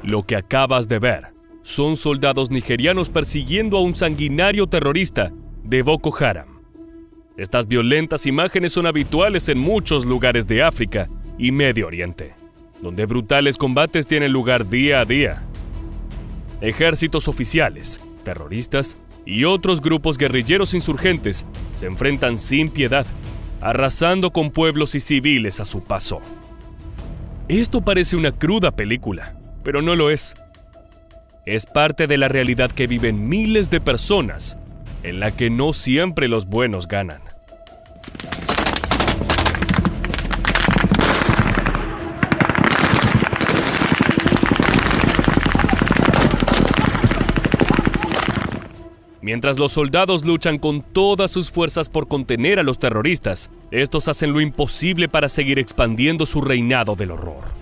Lo que acabas de ver son soldados nigerianos persiguiendo a un sanguinario terrorista de Boko Haram. Estas violentas imágenes son habituales en muchos lugares de África y Medio Oriente, donde brutales combates tienen lugar día a día. Ejércitos oficiales, terroristas y otros grupos guerrilleros insurgentes se enfrentan sin piedad, arrasando con pueblos y civiles a su paso. Esto parece una cruda película, pero no lo es. Es parte de la realidad que viven miles de personas, en la que no siempre los buenos ganan. Mientras los soldados luchan con todas sus fuerzas por contener a los terroristas, estos hacen lo imposible para seguir expandiendo su reinado del horror.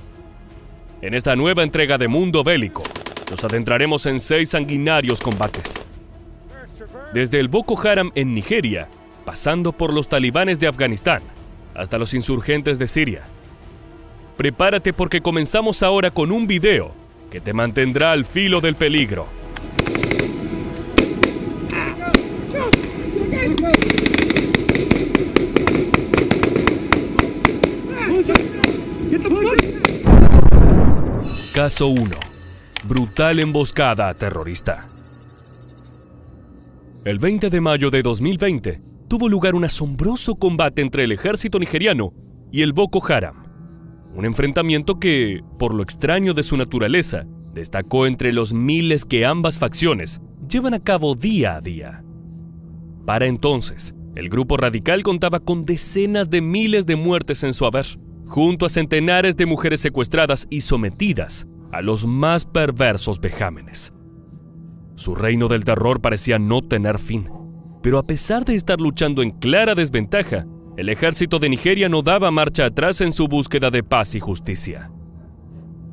En esta nueva entrega de Mundo Bélico, nos adentraremos en 6 sanguinarios combates. Desde el Boko Haram en Nigeria, pasando por los talibanes de Afganistán, hasta los insurgentes de Siria. Prepárate porque comenzamos ahora con un video que te mantendrá al filo del peligro. Caso 1. Brutal emboscada terrorista. El 20 de mayo de 2020 tuvo lugar un asombroso combate entre el ejército nigeriano y el Boko Haram. Un enfrentamiento que, por lo extraño de su naturaleza, destacó entre los miles que ambas facciones llevan a cabo día a día. Para entonces, el grupo radical contaba con decenas de miles de muertes en su haber, junto a centenares de mujeres secuestradas y sometidas a los más perversos vejámenes. Su reino del terror parecía no tener fin, pero a pesar de estar luchando en clara desventaja, el ejército de Nigeria no daba marcha atrás en su búsqueda de paz y justicia.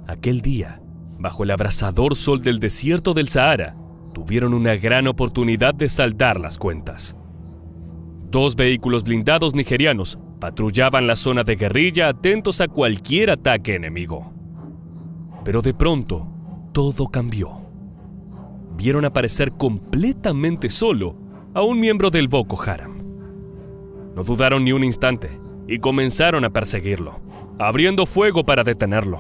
Aquel día, bajo el abrasador sol del desierto del Sahara, tuvieron una gran oportunidad de saldar las cuentas. 2 vehículos blindados nigerianos patrullaban la zona de guerrilla atentos a cualquier ataque enemigo. Pero de pronto, todo cambió. Vieron aparecer completamente solo a un miembro del Boko Haram. No dudaron ni un instante y comenzaron a perseguirlo, abriendo fuego para detenerlo.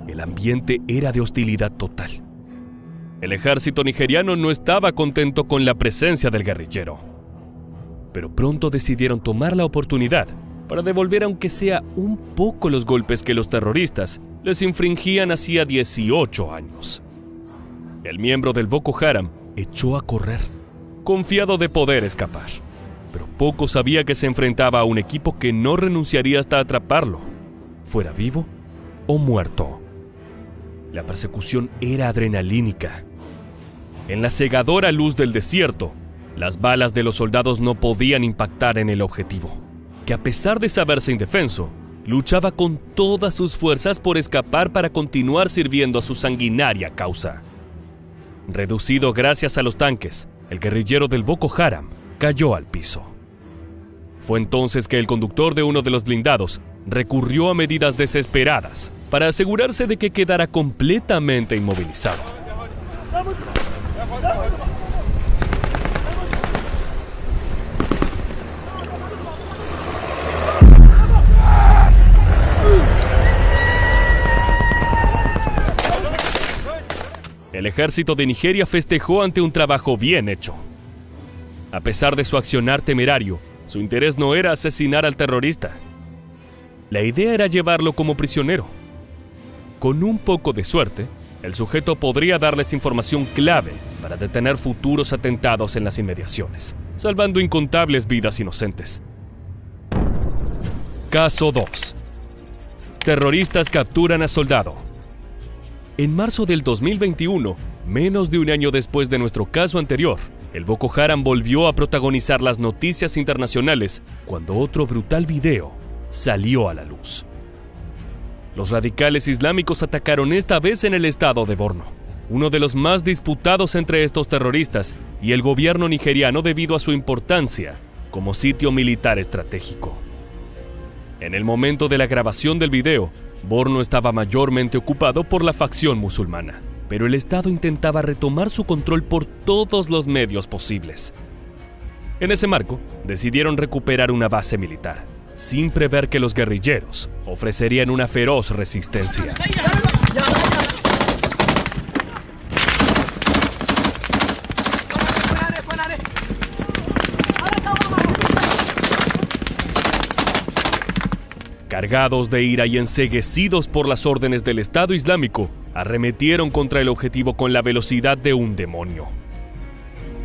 El ambiente era de hostilidad total. El ejército nigeriano no estaba contento con la presencia del guerrillero, pero pronto decidieron tomar la oportunidad para devolver aunque sea un poco los golpes que los terroristas les infringían hacía 18 años. El miembro del Boko Haram echó a correr, confiado de poder escapar, pero poco sabía que se enfrentaba a un equipo que no renunciaría hasta atraparlo, fuera vivo o muerto. La persecución era adrenalínica. En la cegadora luz del desierto, las balas de los soldados no podían impactar en el objetivo, que a pesar de saberse indefenso, luchaba con todas sus fuerzas por escapar para continuar sirviendo a su sanguinaria causa. Reducido gracias a los tanques, el guerrillero del Boko Haram cayó al piso. Fue entonces que el conductor de uno de los blindados recurrió a medidas desesperadas para asegurarse de que quedara completamente inmovilizado. El ejército de Nigeria festejó ante un trabajo bien hecho. A pesar de su accionar temerario, su interés no era asesinar al terrorista. La idea era llevarlo como prisionero. Con un poco de suerte, el sujeto podría darles información clave para detener futuros atentados en las inmediaciones, salvando incontables vidas inocentes. Caso 2. Terroristas capturan a soldado. En marzo del 2021, menos de un año después de nuestro caso anterior, el Boko Haram volvió a protagonizar las noticias internacionales cuando otro brutal video salió a la luz. Los radicales islámicos atacaron esta vez en el estado de Borno, uno de los más disputados entre estos terroristas y el gobierno nigeriano debido a su importancia como sitio militar estratégico. En el momento de la grabación del video, Borno estaba mayormente ocupado por la facción musulmana, pero el Estado intentaba retomar su control por todos los medios posibles. En ese marco, decidieron recuperar una base militar, sin prever que los guerrilleros ofrecerían una feroz resistencia. Cargados de ira y enceguecidos por las órdenes del Estado Islámico, arremetieron contra el objetivo con la velocidad de un demonio.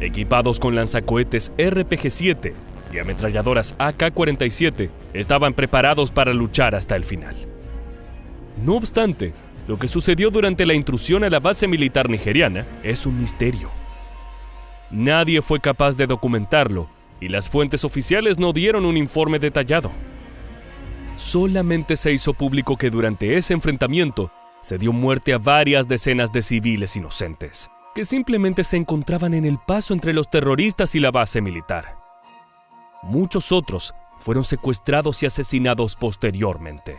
Equipados con lanzacohetes RPG-7 y ametralladoras AK-47, estaban preparados para luchar hasta el final. No obstante, lo que sucedió durante la intrusión a la base militar nigeriana es un misterio. Nadie fue capaz de documentarlo y las fuentes oficiales no dieron un informe detallado. Solamente se hizo público que durante ese enfrentamiento se dio muerte a varias decenas de civiles inocentes, que simplemente se encontraban en el paso entre los terroristas y la base militar. Muchos otros fueron secuestrados y asesinados posteriormente.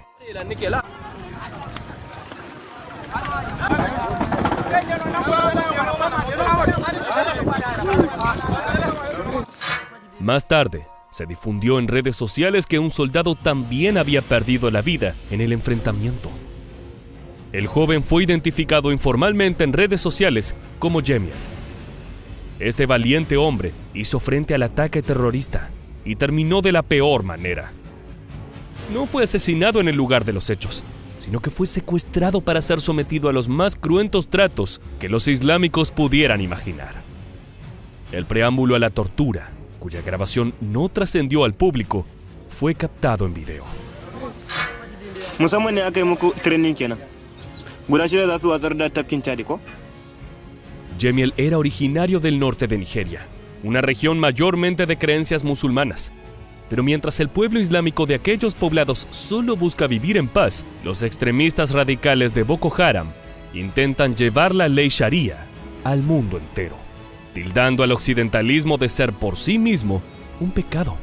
Más tarde, se difundió en redes sociales que un soldado también había perdido la vida en el enfrentamiento. El joven fue identificado informalmente en redes sociales como Jemiel. Este valiente hombre hizo frente al ataque terrorista y terminó de la peor manera. No fue asesinado en el lugar de los hechos, sino que fue secuestrado para ser sometido a los más cruentos tratos que los islámicos pudieran imaginar. El preámbulo a la tortura, cuya grabación no trascendió al público, fue captado en video. Jemiel era originario del norte de Nigeria, una región mayormente de creencias musulmanas. Pero mientras el pueblo islámico de aquellos poblados solo busca vivir en paz, los extremistas radicales de Boko Haram intentan llevar la ley Sharia al mundo entero, tildando al occidentalismo de ser por sí mismo un pecado.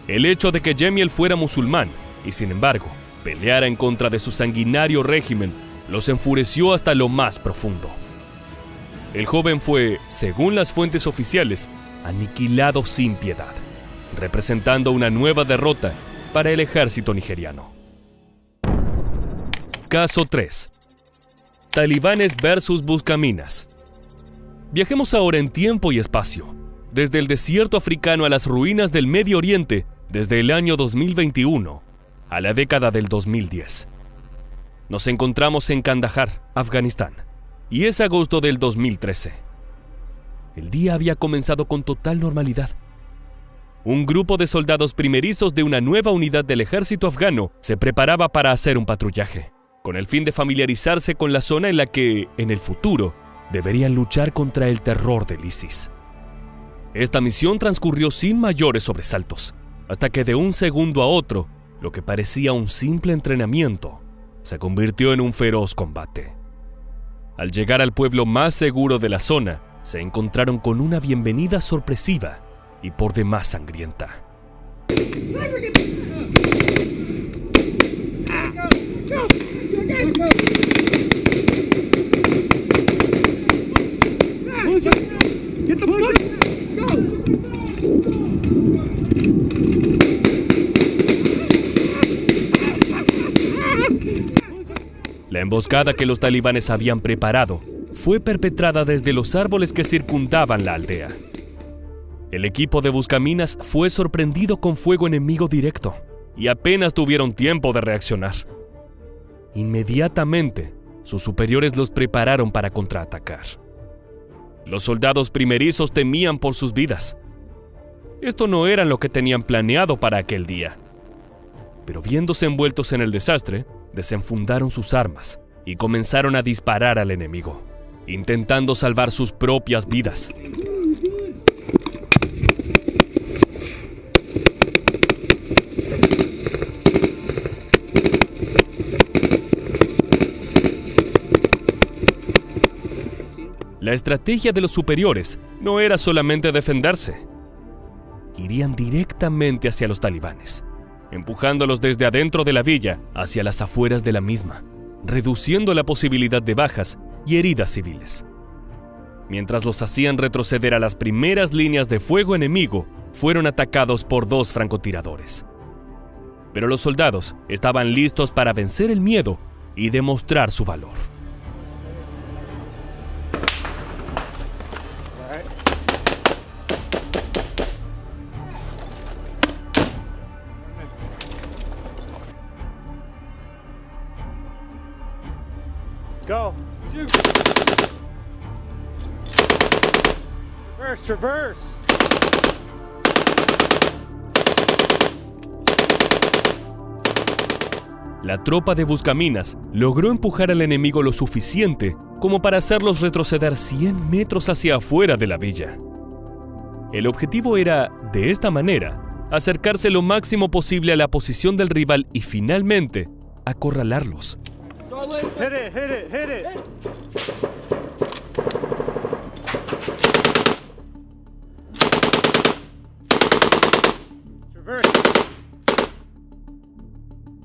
El hecho de que Jemiel fuera musulmán y, sin embargo, peleara en contra de su sanguinario régimen los enfureció hasta lo más profundo. El joven fue, según las fuentes oficiales, aniquilado sin piedad, representando una nueva derrota para el ejército nigeriano. Caso 3. Talibanes versus Buscaminas. Viajemos ahora en tiempo y espacio, desde el desierto africano a las ruinas del Medio Oriente, desde el año 2021 a la década del 2010. Nos encontramos en Kandahar, Afganistán, y es agosto del 2013. El día había comenzado con total normalidad. Un grupo de soldados primerizos de una nueva unidad del ejército afgano se preparaba para hacer un patrullaje, con el fin de familiarizarse con la zona en la que, en el futuro, deberían luchar contra el terror del ISIS. Esta misión transcurrió sin mayores sobresaltos, hasta que de un segundo a otro, lo que parecía un simple entrenamiento, se convirtió en un feroz combate. Al llegar al pueblo más seguro de la zona, se encontraron con una bienvenida sorpresiva y por demás sangrienta. La emboscada que los talibanes habían preparado fue perpetrada desde los árboles que circundaban la aldea. El equipo de buscaminas fue sorprendido con fuego enemigo directo y apenas tuvieron tiempo de reaccionar. Inmediatamente, sus superiores los prepararon para contraatacar. Los soldados primerizos temían por sus vidas. Esto no era lo que tenían planeado para aquel día. Pero viéndose envueltos en el desastre, desenfundaron sus armas y comenzaron a disparar al enemigo, intentando salvar sus propias vidas. La estrategia de los superiores no era solamente defenderse. Irían directamente hacia los talibanes, empujándolos desde adentro de la villa hacia las afueras de la misma, reduciendo la posibilidad de bajas y heridas civiles. Mientras los hacían retroceder a las primeras líneas de fuego enemigo, fueron atacados por 2 francotiradores. Pero los soldados estaban listos para vencer el miedo y demostrar su valor. Go. Shoot. Traverse. La tropa de buscaminas logró empujar al enemigo lo suficiente como para hacerlos retroceder 100 metros hacia afuera de la villa. El objetivo era, de esta manera, acercarse lo máximo posible a la posición del rival y finalmente acorralarlos. Hit it.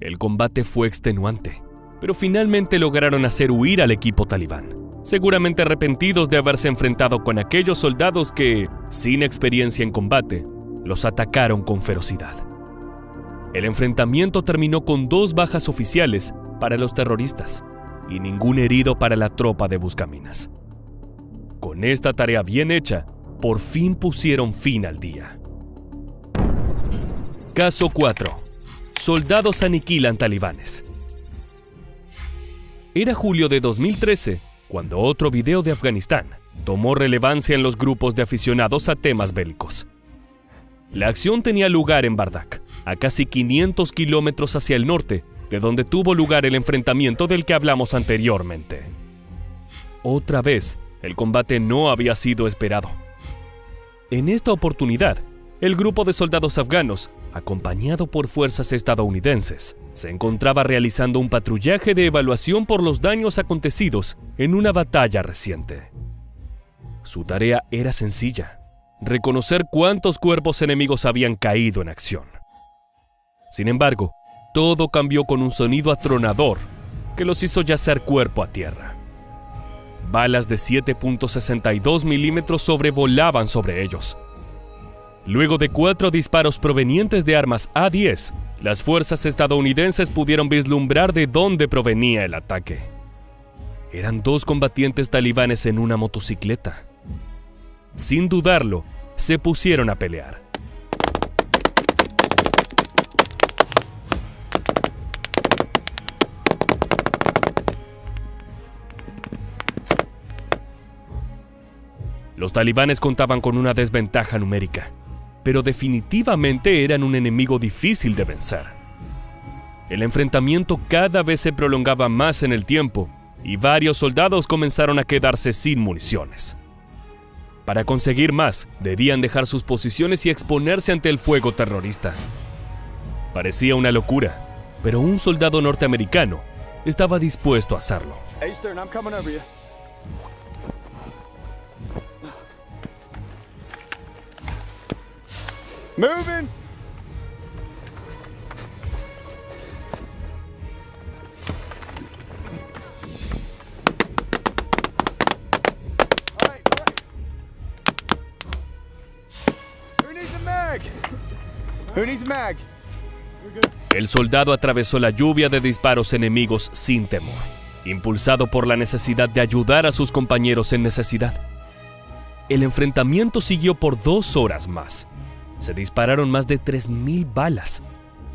El combate fue extenuante, pero finalmente lograron hacer huir al equipo talibán, seguramente arrepentidos de haberse enfrentado con aquellos soldados que, sin experiencia en combate, los atacaron con ferocidad. El enfrentamiento terminó con 2 bajas oficiales para los terroristas y ningún herido para la tropa de buscaminas. Con esta tarea bien hecha, por fin pusieron fin al día. Caso 4. Soldados aniquilan talibanes. Era julio de 2013 cuando otro video de Afganistán tomó relevancia en los grupos de aficionados a temas bélicos. La acción tenía lugar en Bardak, a casi 500 kilómetros hacia el norte, de donde tuvo lugar el enfrentamiento del que hablamos anteriormente. Otra vez, el combate no había sido esperado. En esta oportunidad, el grupo de soldados afganos, acompañado por fuerzas estadounidenses, se encontraba realizando un patrullaje de evaluación por los daños acontecidos en una batalla reciente. Su tarea era sencilla: reconocer cuántos cuerpos enemigos habían caído en acción. Sin embargo, todo cambió con un sonido atronador que los hizo yacer cuerpo a tierra. Balas de 7.62 milímetros sobrevolaban sobre ellos. Luego de 4 disparos provenientes de armas A-10, las fuerzas estadounidenses pudieron vislumbrar de dónde provenía el ataque. Eran 2 combatientes talibanes en una motocicleta. Sin dudarlo, se pusieron a pelear. Los talibanes contaban con una desventaja numérica, pero definitivamente eran un enemigo difícil de vencer. El enfrentamiento cada vez se prolongaba más en el tiempo y varios soldados comenzaron a quedarse sin municiones. Para conseguir más, debían dejar sus posiciones y exponerse ante el fuego terrorista. Parecía una locura, pero un soldado norteamericano estaba dispuesto a hacerlo. Hey, Stern, I'm coming over you. Moving. All right. Who needs a mag? Who needs a mag? El soldado atravesó la lluvia de disparos enemigos sin temor, impulsado por la necesidad de ayudar a sus compañeros en necesidad. El enfrentamiento siguió por 2 horas más. Se dispararon más de 3.000 balas,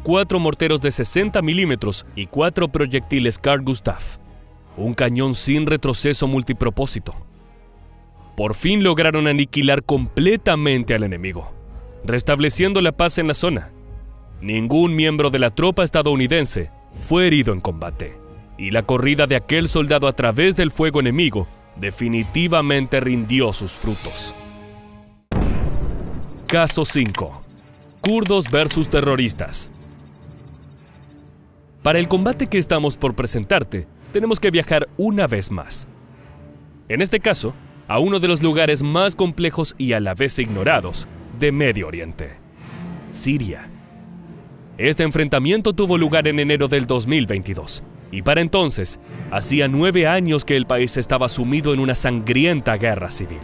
4 morteros de 60 milímetros y 4 proyectiles Carl Gustav, un cañón sin retroceso multipropósito. Por fin lograron aniquilar completamente al enemigo, restableciendo la paz en la zona. Ningún miembro de la tropa estadounidense fue herido en combate, y la corrida de aquel soldado a través del fuego enemigo definitivamente rindió sus frutos. Caso 5. Kurdos versus terroristas. Para el combate que estamos por presentarte, tenemos que viajar una vez más. En este caso, a uno de los lugares más complejos y a la vez ignorados de Medio Oriente: Siria. Este enfrentamiento tuvo lugar en enero del 2022, y para entonces hacía 9 años que el país estaba sumido en una sangrienta guerra civil.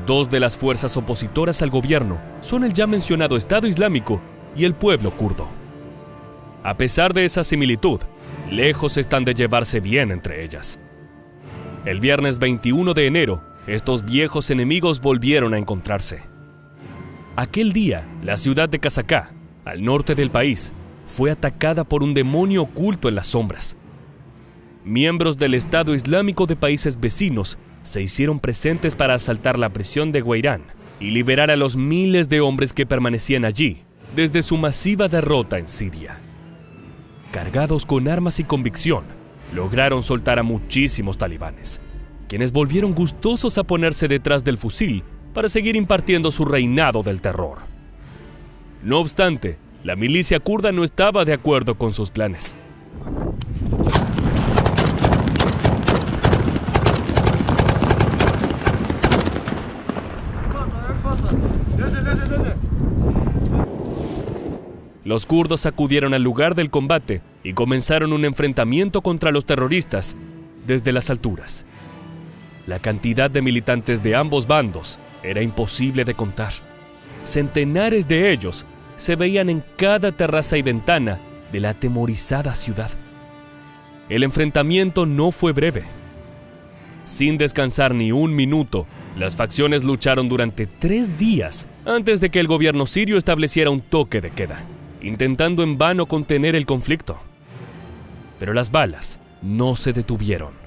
Dos de las fuerzas opositoras al gobierno son el ya mencionado Estado Islámico y el pueblo kurdo. A pesar de esa similitud, lejos están de llevarse bien entre ellas. El viernes 21 de enero, estos viejos enemigos volvieron a encontrarse. Aquel día, la ciudad de Kasaka, al norte del país, fue atacada por un demonio oculto en las sombras. Miembros del Estado Islámico de países vecinos se hicieron presentes para asaltar la prisión de Guairán y liberar a los miles de hombres que permanecían allí desde su masiva derrota en Siria. Cargados con armas y convicción, lograron soltar a muchísimos talibanes, quienes volvieron gustosos a ponerse detrás del fusil para seguir impartiendo su reinado del terror. No obstante, la milicia kurda no estaba de acuerdo con sus planes. Los kurdos acudieron al lugar del combate y comenzaron un enfrentamiento contra los terroristas desde las alturas. La cantidad de militantes de ambos bandos era imposible de contar. Centenares de ellos se veían en cada terraza y ventana de la atemorizada ciudad. El enfrentamiento no fue breve. Sin descansar ni un minuto, las facciones lucharon durante 3 días antes de que el gobierno sirio estableciera un toque de queda, intentando en vano contener el conflicto. Pero las balas no se detuvieron.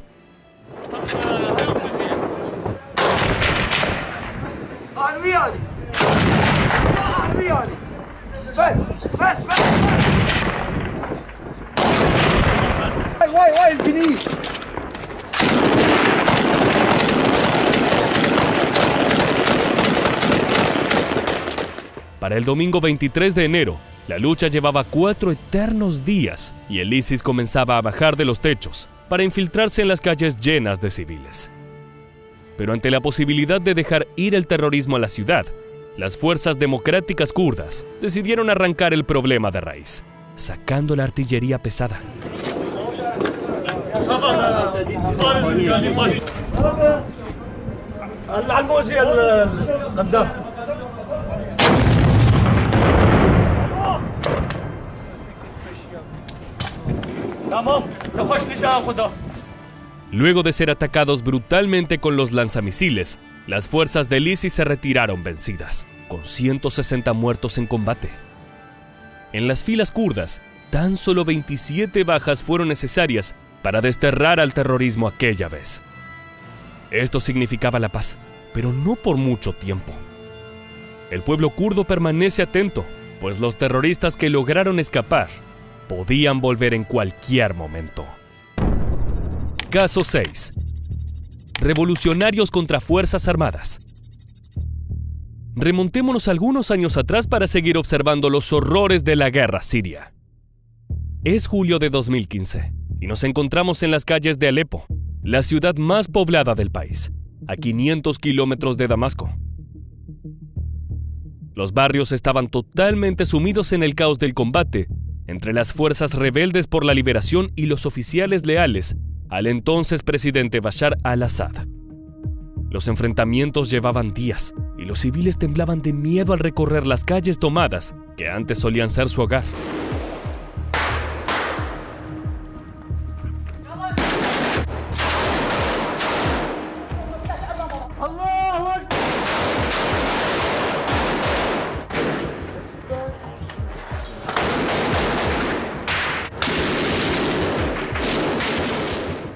Para el domingo 23 de enero, la lucha llevaba 4 eternos días y el ISIS comenzaba a bajar de los techos para infiltrarse en las calles llenas de civiles. Pero ante la posibilidad de dejar ir el terrorismo a la ciudad, las fuerzas democráticas kurdas decidieron arrancar el problema de raíz, sacando la artillería pesada. Luego de ser atacados brutalmente con los lanzamisiles, las fuerzas del ISIS se retiraron vencidas, con 160 muertos en combate. En las filas kurdas, tan solo 27 bajas fueron necesarias para desterrar al terrorismo aquella vez. Esto significaba la paz, pero no por mucho tiempo. El pueblo kurdo permanece atento, pues los terroristas que lograron escapar podían volver en cualquier momento. Caso 6. Revolucionarios contra Fuerzas Armadas. Remontémonos algunos años atrás para seguir observando los horrores de la guerra siria. Es julio de 2015 y nos encontramos en las calles de Alepo, la ciudad más poblada del país, a 500 kilómetros de Damasco. Los barrios estaban totalmente sumidos en el caos del combate entre las fuerzas rebeldes por la liberación y los oficiales leales al entonces presidente Bashar al-Assad. Los enfrentamientos llevaban días y los civiles temblaban de miedo al recorrer las calles tomadas que antes solían ser su hogar.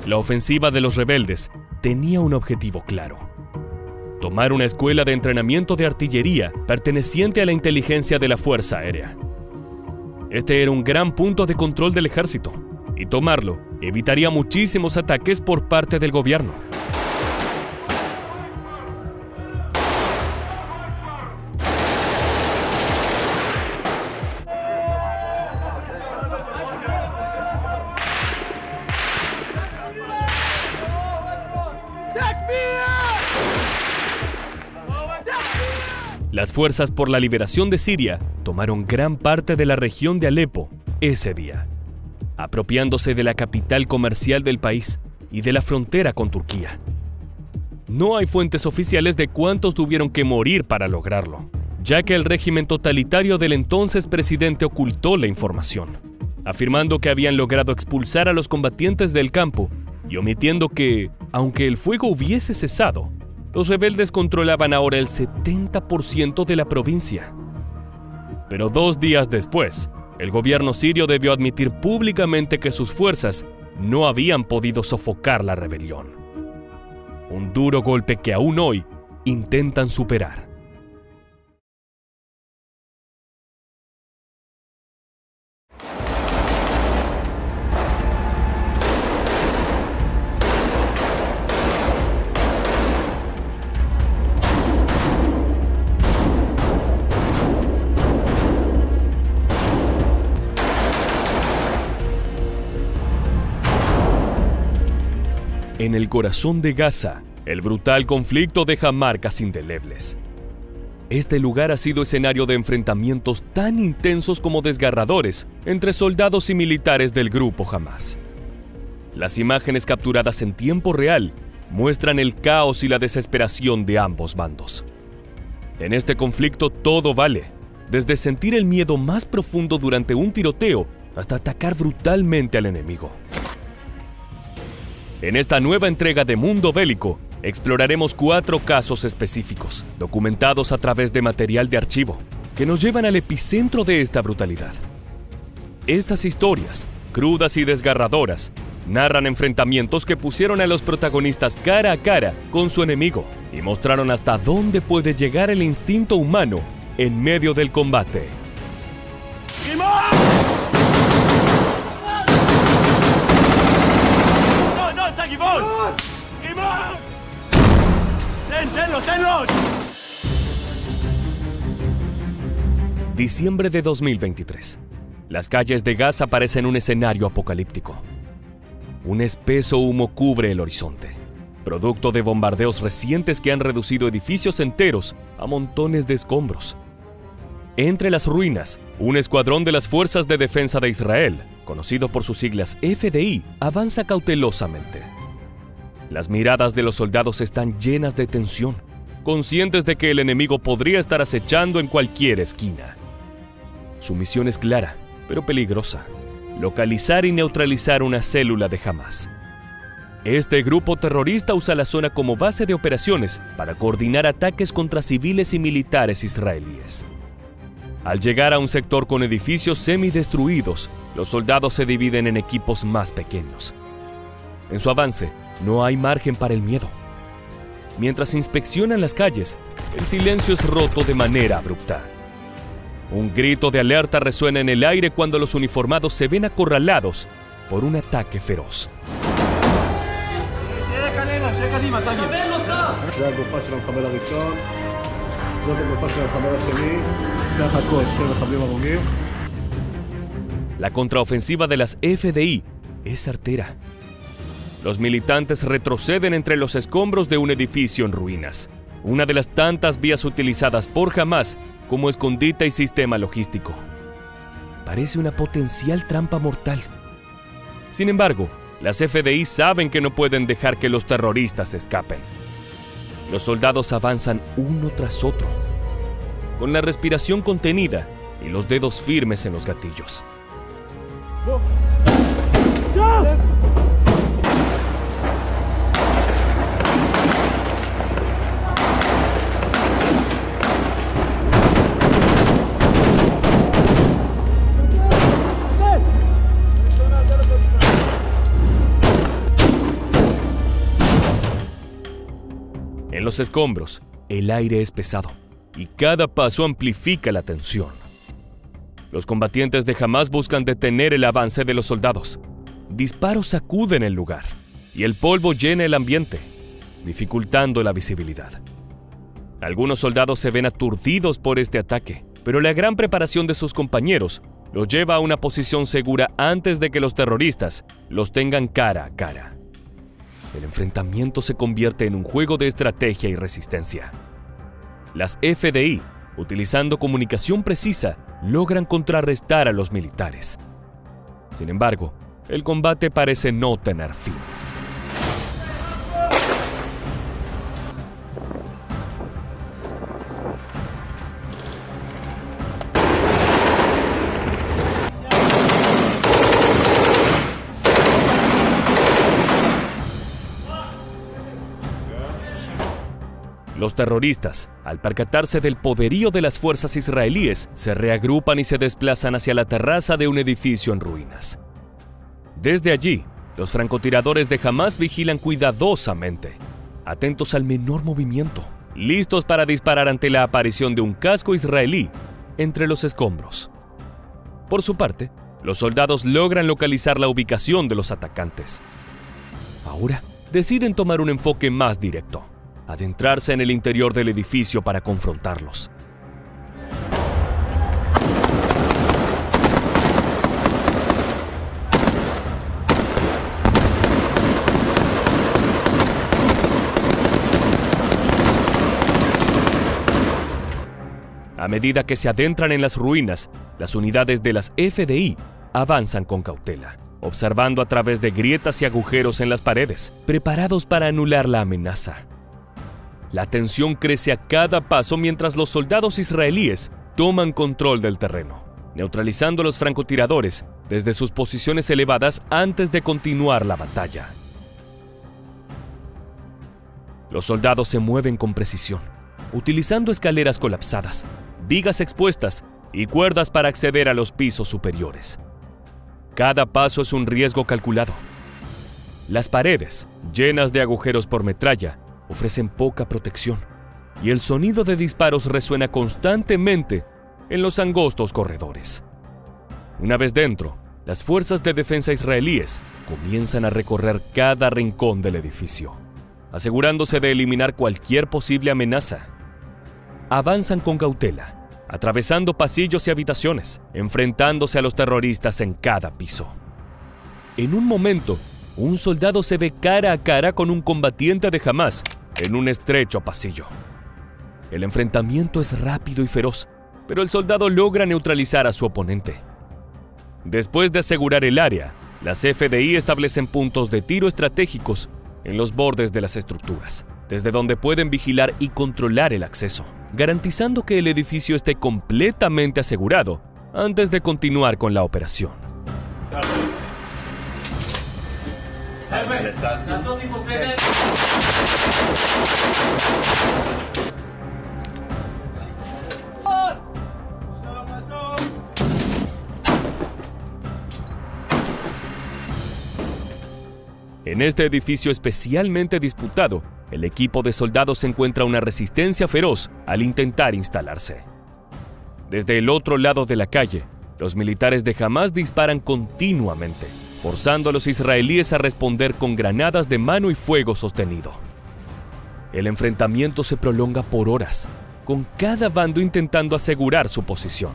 La ofensiva de los rebeldes tenía un objetivo claro: tomar una escuela de entrenamiento de artillería perteneciente a la inteligencia de la Fuerza Aérea. Este era un gran punto de control del ejército, y tomarlo evitaría muchísimos ataques por parte del gobierno. Las fuerzas por la liberación de Siria tomaron gran parte de la región de Alepo ese día, apropiándose de la capital comercial del país y de la frontera con Turquía. No hay fuentes oficiales de cuántos tuvieron que morir para lograrlo, ya que el régimen totalitario del entonces presidente ocultó la información, afirmando que habían logrado expulsar a los combatientes del campo y omitiendo que, aunque el fuego hubiese cesado, los rebeldes controlaban ahora el 70% de la provincia. Pero 2 días después, el gobierno sirio debió admitir públicamente que sus fuerzas no habían podido sofocar la rebelión. Un duro golpe que aún hoy intentan superar. En el corazón de Gaza, el brutal conflicto deja marcas indelebles. Este lugar ha sido escenario de enfrentamientos tan intensos como desgarradores entre soldados y militares del grupo Hamás. Las imágenes capturadas en tiempo real muestran el caos y la desesperación de ambos bandos. En este conflicto todo vale, desde sentir el miedo más profundo durante un tiroteo hasta atacar brutalmente al enemigo. En esta nueva entrega de Mundo Bélico, exploraremos 4 casos específicos, documentados a través de material de archivo, que nos llevan al epicentro de esta brutalidad. Estas historias, crudas y desgarradoras, narran enfrentamientos que pusieron a los protagonistas cara a cara con su enemigo y mostraron hasta dónde puede llegar el instinto humano en medio del combate. Diciembre de 2023. Las calles de Gaza parecen un escenario apocalíptico. Un espeso humo cubre el horizonte, producto de bombardeos recientes que han reducido edificios enteros a montones de escombros. Entre las ruinas, un escuadrón de las Fuerzas de Defensa de Israel, conocido por sus siglas FDI, avanza cautelosamente. Las miradas de los soldados están llenas de tensión, conscientes de que el enemigo podría estar acechando en cualquier esquina. Su misión es clara, pero peligrosa: localizar y neutralizar una célula de Hamás. Este grupo terrorista usa la zona como base de operaciones para coordinar ataques contra civiles y militares israelíes. Al llegar a un sector con edificios semidestruidos, los soldados se dividen en equipos más pequeños. En su avance, no hay margen para el miedo. Mientras inspeccionan las calles, el silencio es roto de manera abrupta. Un grito de alerta resuena en el aire cuando los uniformados se ven acorralados por un ataque feroz. La contraofensiva de las FDI es certera. Los militantes retroceden entre los escombros de un edificio en ruinas, una de las tantas vías utilizadas por Hamás como escondite y sistema logístico. Parece una potencial trampa mortal. Sin embargo, las FDI saben que no pueden dejar que los terroristas escapen. Los soldados avanzan uno tras otro, con la respiración contenida y los dedos firmes en los gatillos. En los escombros, el aire es pesado y cada paso amplifica la tensión. Los combatientes de Hamás buscan detener el avance de los soldados. Disparos sacuden el lugar y el polvo llena el ambiente, dificultando la visibilidad. Algunos soldados se ven aturdidos por este ataque, pero la gran preparación de sus compañeros los lleva a una posición segura antes de que los terroristas los tengan cara a cara. El enfrentamiento se convierte en un juego de estrategia y resistencia. Las FDI utilizando comunicación precisa, logran contrarrestar a los militares. Sin embargo, el combate parece no tener fin. Los terroristas, al percatarse del poderío de las fuerzas israelíes, se reagrupan y se desplazan hacia la terraza de un edificio en ruinas. Desde allí, los francotiradores de Hamás vigilan cuidadosamente, atentos al menor movimiento, listos para disparar ante la aparición de un casco israelí entre los escombros. Por su parte, los soldados logran localizar la ubicación de los atacantes. Ahora, deciden tomar un enfoque más directo. Adentrarse en el interior del edificio para confrontarlos. A medida que se adentran en las ruinas, las unidades de las FDI avanzan con cautela, observando a través de grietas y agujeros en las paredes, preparados para anular la amenaza. La tensión crece a cada paso mientras los soldados israelíes toman control del terreno, neutralizando a los francotiradores desde sus posiciones elevadas antes de continuar la batalla. Los soldados se mueven con precisión, utilizando escaleras colapsadas, vigas expuestas y cuerdas para acceder a los pisos superiores. Cada paso es un riesgo calculado. Las paredes, llenas de agujeros por metralla, ofrecen poca protección, y el sonido de disparos resuena constantemente en los angostos corredores. Una vez dentro, las fuerzas de defensa israelíes comienzan a recorrer cada rincón del edificio, asegurándose de eliminar cualquier posible amenaza. Avanzan con cautela, atravesando pasillos y habitaciones, enfrentándose a los terroristas en cada piso. En un momento, un soldado se ve cara a cara con un combatiente de Hamás en un estrecho pasillo. El enfrentamiento es rápido y feroz, pero el soldado logra neutralizar a su oponente. Después de asegurar el área, las FDI establecen puntos de tiro estratégicos en los bordes de las estructuras, desde donde pueden vigilar y controlar el acceso, garantizando que el edificio esté completamente asegurado antes de continuar con la operación. En este edificio especialmente disputado, el equipo de soldados encuentra una resistencia feroz al intentar instalarse. Desde el otro lado de la calle, los militares de Hamás disparan continuamente, forzando a los israelíes a responder con granadas de mano y fuego sostenido. El enfrentamiento se prolonga por horas, con cada bando intentando asegurar su posición.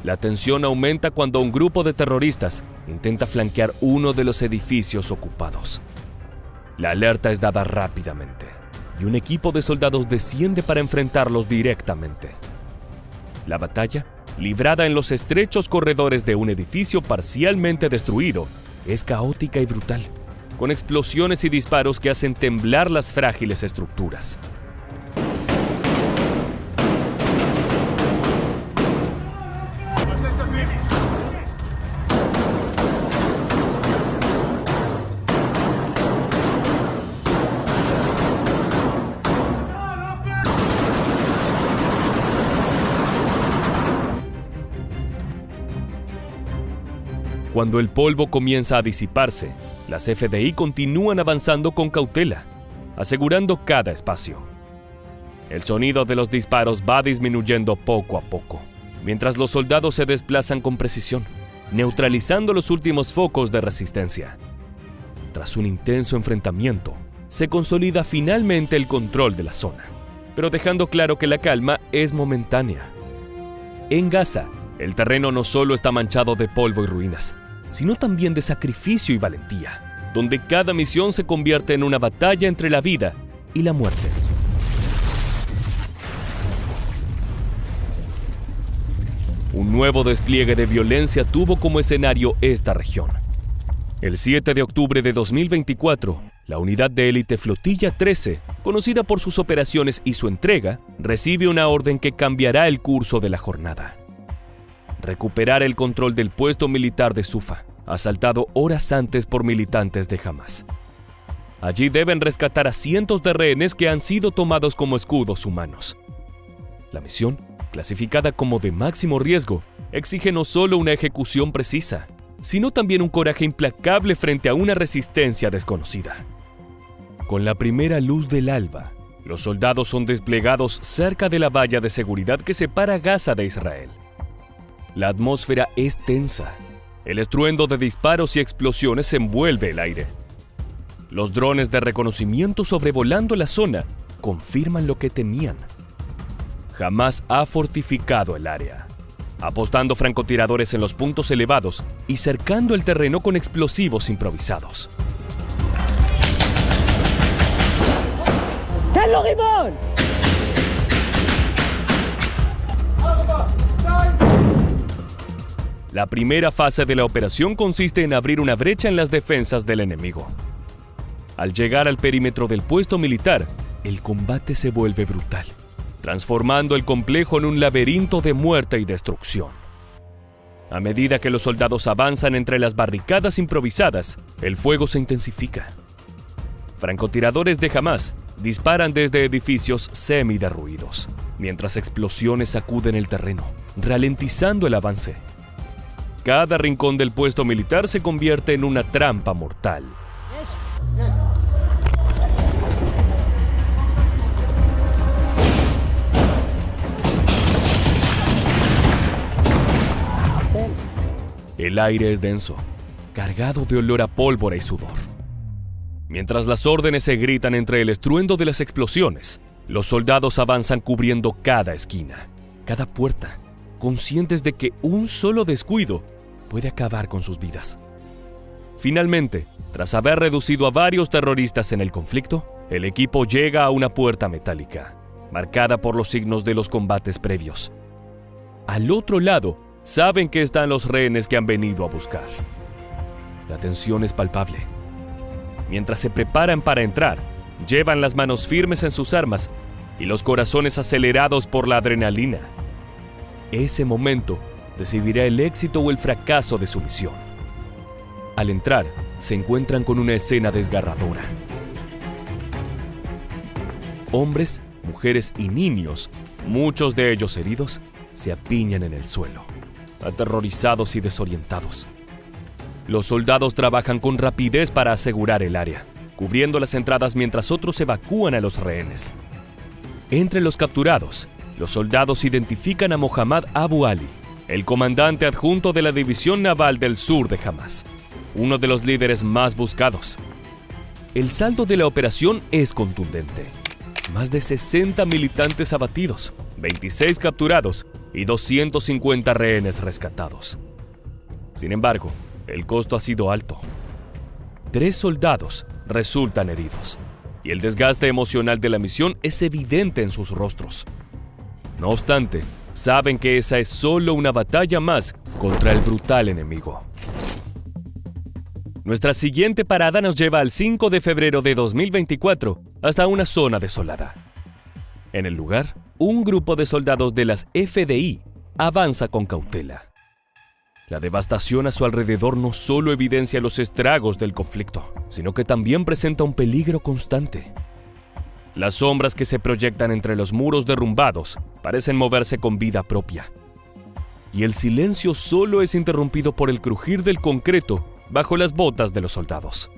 La tensión aumenta cuando un grupo de terroristas intenta flanquear uno de los edificios ocupados. La alerta es dada rápidamente, y un equipo de soldados desciende para enfrentarlos directamente. La batalla, librada en los estrechos corredores de un edificio parcialmente destruido, es caótica y brutal, con explosiones y disparos que hacen temblar las frágiles estructuras. Cuando el polvo comienza a disiparse, las FDI continúan avanzando con cautela, asegurando cada espacio. El sonido de los disparos va disminuyendo poco a poco, mientras los soldados se desplazan con precisión, neutralizando los últimos focos de resistencia. Tras un intenso enfrentamiento, se consolida finalmente el control de la zona, pero dejando claro que la calma es momentánea. En Gaza, el terreno no solo está manchado de polvo y ruinas, sino también de sacrificio y valentía, donde cada misión se convierte en una batalla entre la vida y la muerte. Un nuevo despliegue de violencia tuvo como escenario esta región. El 7 de octubre de 2024, la unidad de élite Flotilla 13, conocida por sus operaciones y su entrega, recibe una orden que cambiará el curso de la jornada. Recuperar el control del puesto militar de Sufa, asaltado horas antes por militantes de Hamás. Allí deben rescatar a cientos de rehenes que han sido tomados como escudos humanos. La misión, clasificada como de máximo riesgo, exige no solo una ejecución precisa, sino también un coraje implacable frente a una resistencia desconocida. Con la primera luz del alba, los soldados son desplegados cerca de la valla de seguridad que separa Gaza de Israel. La atmósfera es tensa. El estruendo de disparos y explosiones envuelve el aire. Los drones de reconocimiento sobrevolando la zona confirman lo que temían. Hamás ha fortificado el área, apostando francotiradores en los puntos elevados y cercando el terreno con explosivos improvisados. La primera fase de la operación consiste en abrir una brecha en las defensas del enemigo. Al llegar al perímetro del puesto militar, el combate se vuelve brutal, transformando el complejo en un laberinto de muerte y destrucción. A medida que los soldados avanzan entre las barricadas improvisadas, el fuego se intensifica. Francotiradores de Hamás disparan desde edificios semiderruidos, mientras explosiones sacuden el terreno, ralentizando el avance. Cada rincón del puesto militar se convierte en una trampa mortal. El aire es denso, cargado de olor a pólvora y sudor. Mientras las órdenes se gritan entre el estruendo de las explosiones, los soldados avanzan cubriendo cada esquina, cada puerta, conscientes de que un solo descuido puede acabar con sus vidas. Finalmente, tras haber reducido a varios terroristas en el conflicto, el equipo llega a una puerta metálica, marcada por los signos de los combates previos. Al otro lado, saben que están los rehenes que han venido a buscar. La tensión es palpable. Mientras se preparan para entrar, llevan las manos firmes en sus armas y los corazones acelerados por la adrenalina. Ese momento decidirá el éxito o el fracaso de su misión. Al entrar, se encuentran con una escena desgarradora. Hombres, mujeres y niños, muchos de ellos heridos, se apiñan en el suelo, aterrorizados y desorientados. Los soldados trabajan con rapidez para asegurar el área, cubriendo las entradas mientras otros evacúan a los rehenes. Entre los capturados, los soldados identifican a Mohammad Abu Ali, el comandante adjunto de la División Naval del Sur de Hamás, uno de los líderes más buscados. El saldo de la operación es contundente. Más de 60 militantes abatidos, 26 capturados y 250 rehenes rescatados. Sin embargo, el costo ha sido alto. 3 soldados resultan heridos, y el desgaste emocional de la misión es evidente en sus rostros. No obstante, saben que esa es solo una batalla más contra el brutal enemigo. Nuestra siguiente parada nos lleva al 5 de febrero de 2024 hasta una zona desolada. En el lugar, un grupo de soldados de las FDI avanza con cautela. La devastación a su alrededor no solo evidencia los estragos del conflicto, sino que también presenta un peligro constante. Las sombras que se proyectan entre los muros derrumbados parecen moverse con vida propia. Y el silencio solo es interrumpido por el crujir del concreto bajo las botas de los soldados.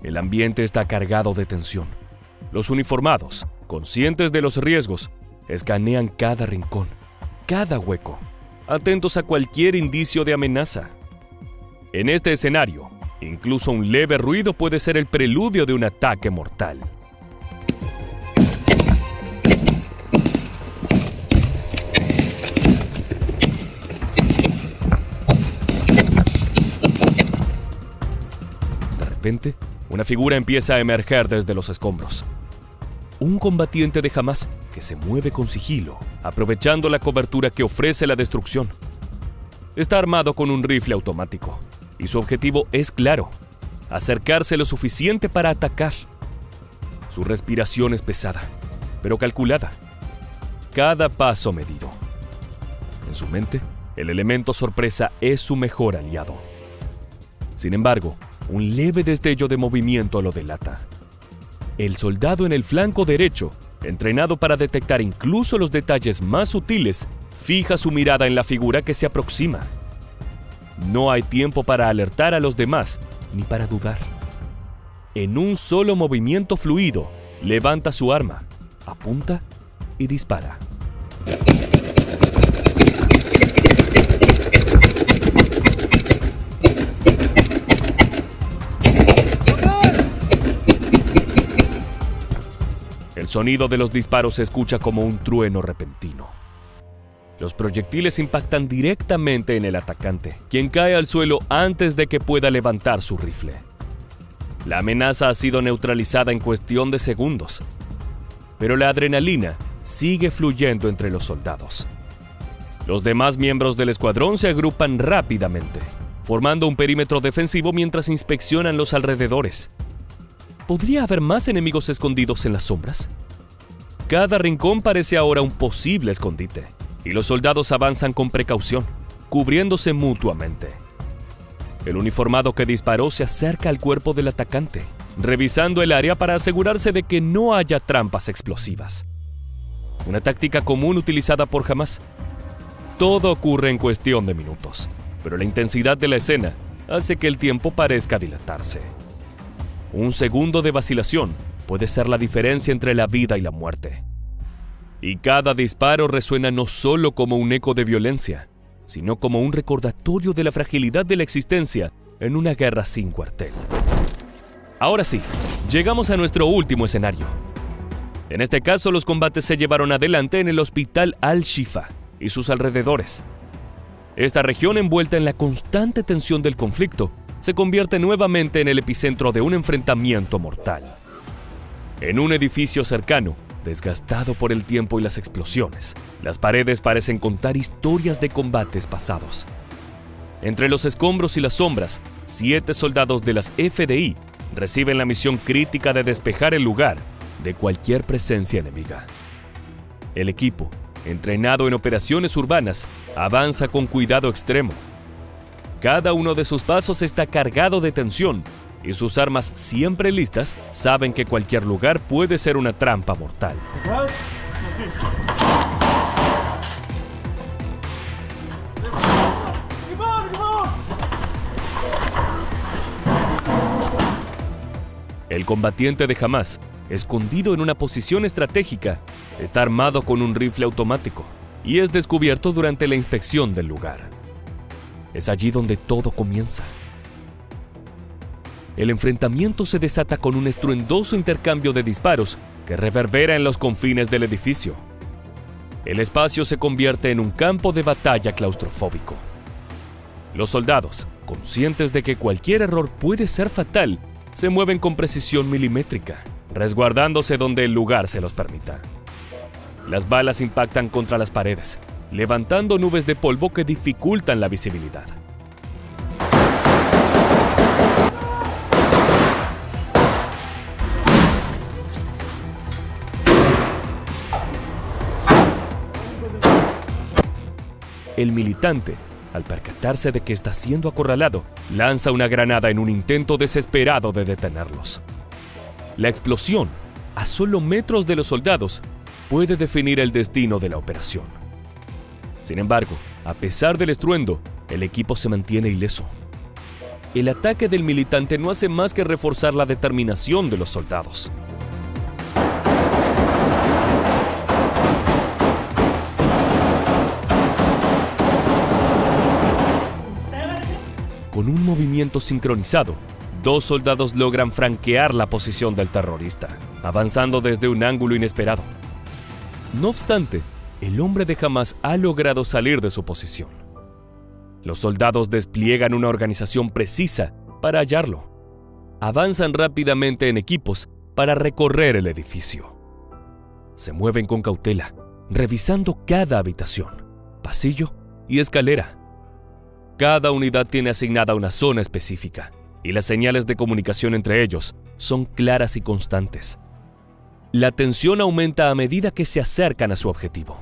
El ambiente está cargado de tensión. Los uniformados, conscientes de los riesgos, escanean cada rincón, cada hueco, atentos a cualquier indicio de amenaza. En este escenario, incluso un leve ruido puede ser el preludio de un ataque mortal. De repente, una figura empieza a emerger desde los escombros. Un combatiente de Hamás que se mueve con sigilo, aprovechando la cobertura que ofrece la destrucción. Está armado con un rifle automático y su objetivo es claro: acercarse lo suficiente para atacar. Su respiración es pesada, pero calculada. Cada paso medido. En su mente, el elemento sorpresa es su mejor aliado. Sin embargo, un leve destello de movimiento lo delata. El soldado en el flanco derecho, entrenado para detectar incluso los detalles más sutiles, fija su mirada en la figura que se aproxima. No hay tiempo para alertar a los demás, ni para dudar. En un solo movimiento fluido, levanta su arma, apunta y dispara. El sonido de los disparos se escucha como un trueno repentino. Los proyectiles impactan directamente en el atacante, quien cae al suelo antes de que pueda levantar su rifle. La amenaza ha sido neutralizada en cuestión de segundos, pero la adrenalina sigue fluyendo entre los soldados. Los demás miembros del escuadrón se agrupan rápidamente, formando un perímetro defensivo mientras inspeccionan los alrededores. ¿Podría haber más enemigos escondidos en las sombras? Cada rincón parece ahora un posible escondite, y los soldados avanzan con precaución, cubriéndose mutuamente. El uniformado que disparó se acerca al cuerpo del atacante, revisando el área para asegurarse de que no haya trampas explosivas. Una táctica común utilizada por Hamas. Todo ocurre en cuestión de minutos, pero la intensidad de la escena hace que el tiempo parezca dilatarse. Un segundo de vacilación puede ser la diferencia entre la vida y la muerte. Y cada disparo resuena no solo como un eco de violencia, sino como un recordatorio de la fragilidad de la existencia en una guerra sin cuartel. Ahora sí, llegamos a nuestro último escenario. En este caso, los combates se llevaron adelante en el Hospital Al-Shifa y sus alrededores. Esta región, envuelta en la constante tensión del conflicto, se convierte nuevamente en el epicentro de un enfrentamiento mortal. En un edificio cercano, desgastado por el tiempo y las explosiones, las paredes parecen contar historias de combates pasados. Entre los escombros y las sombras, 7 soldados de las FDI reciben la misión crítica de despejar el lugar de cualquier presencia enemiga. El equipo, entrenado en operaciones urbanas, avanza con cuidado extremo. Cada uno de sus pasos está cargado de tensión, y sus armas siempre listas saben que cualquier lugar puede ser una trampa mortal. El combatiente de Hamas, escondido en una posición estratégica, está armado con un rifle automático y es descubierto durante la inspección del lugar. Es allí donde todo comienza. El enfrentamiento se desata con un estruendoso intercambio de disparos que reverbera en los confines del edificio. El espacio se convierte en un campo de batalla claustrofóbico. Los soldados, conscientes de que cualquier error puede ser fatal, se mueven con precisión milimétrica, resguardándose donde el lugar se los permita. Las balas impactan contra las paredes, levantando nubes de polvo que dificultan la visibilidad. El militante, al percatarse de que está siendo acorralado, lanza una granada en un intento desesperado de detenerlos. La explosión, a solo metros de los soldados, puede definir el destino de la operación. Sin embargo, a pesar del estruendo, el equipo se mantiene ileso. El ataque del militante no hace más que reforzar la determinación de los soldados. Con un movimiento sincronizado, 2 soldados logran franquear la posición del terrorista, avanzando desde un ángulo inesperado. No obstante, el hombre de Hamas ha logrado salir de su posición. Los soldados despliegan una organización precisa para hallarlo. Avanzan rápidamente en equipos para recorrer el edificio. Se mueven con cautela, revisando cada habitación, pasillo y escalera. Cada unidad tiene asignada una zona específica y las señales de comunicación entre ellos son claras y constantes. La tensión aumenta a medida que se acercan a su objetivo.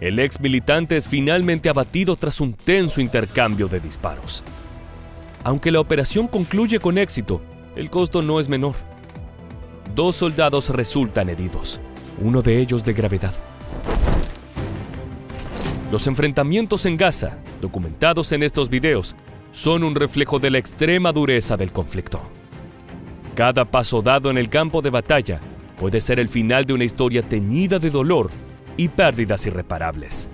El ex militante es finalmente abatido tras un tenso intercambio de disparos. Aunque la operación concluye con éxito, el costo no es menor. 2 soldados resultan heridos, uno de ellos de gravedad. Los enfrentamientos en Gaza, documentados en estos videos, son un reflejo de la extrema dureza del conflicto. Cada paso dado en el campo de batalla puede ser el final de una historia teñida de dolor y pérdidas irreparables.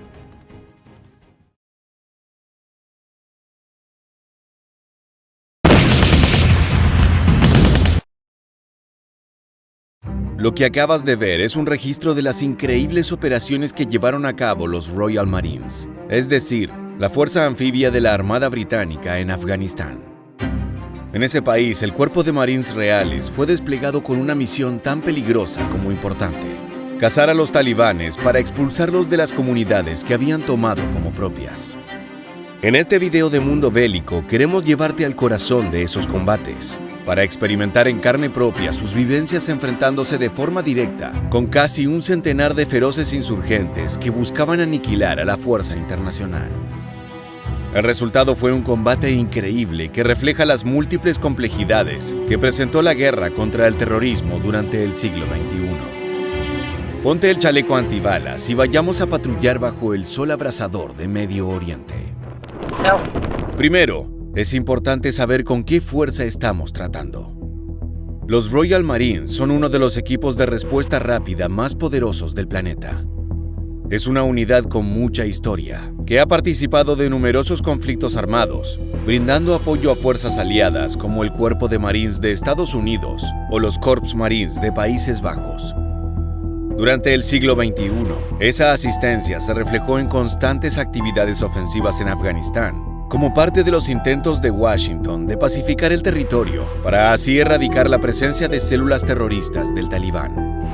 Lo que acabas de ver es un registro de las increíbles operaciones que llevaron a cabo los Royal Marines, es decir, la fuerza anfibia de la Armada Británica en Afganistán. En ese país, el cuerpo de Marines reales fue desplegado con una misión tan peligrosa como importante: cazar a los talibanes para expulsarlos de las comunidades que habían tomado como propias. En este video de Mundo Bélico queremos llevarte al corazón de esos combates, para experimentar en carne propia sus vivencias enfrentándose de forma directa con casi un centenar de feroces insurgentes que buscaban aniquilar a la fuerza internacional. El resultado fue un combate increíble que refleja las múltiples complejidades que presentó la guerra contra el terrorismo durante el siglo XXI. Ponte el chaleco antibalas y vayamos a patrullar bajo el sol abrasador de Medio Oriente. Primero, es importante saber con qué fuerza estamos tratando. Los Royal Marines son uno de los equipos de respuesta rápida más poderosos del planeta. Es una unidad con mucha historia, que ha participado de numerosos conflictos armados, brindando apoyo a fuerzas aliadas como el Cuerpo de Marines de Estados Unidos o los Corps Marines de Países Bajos. Durante el siglo XXI, esa asistencia se reflejó en constantes actividades ofensivas en Afganistán, como parte de los intentos de Washington de pacificar el territorio para así erradicar la presencia de células terroristas del Talibán.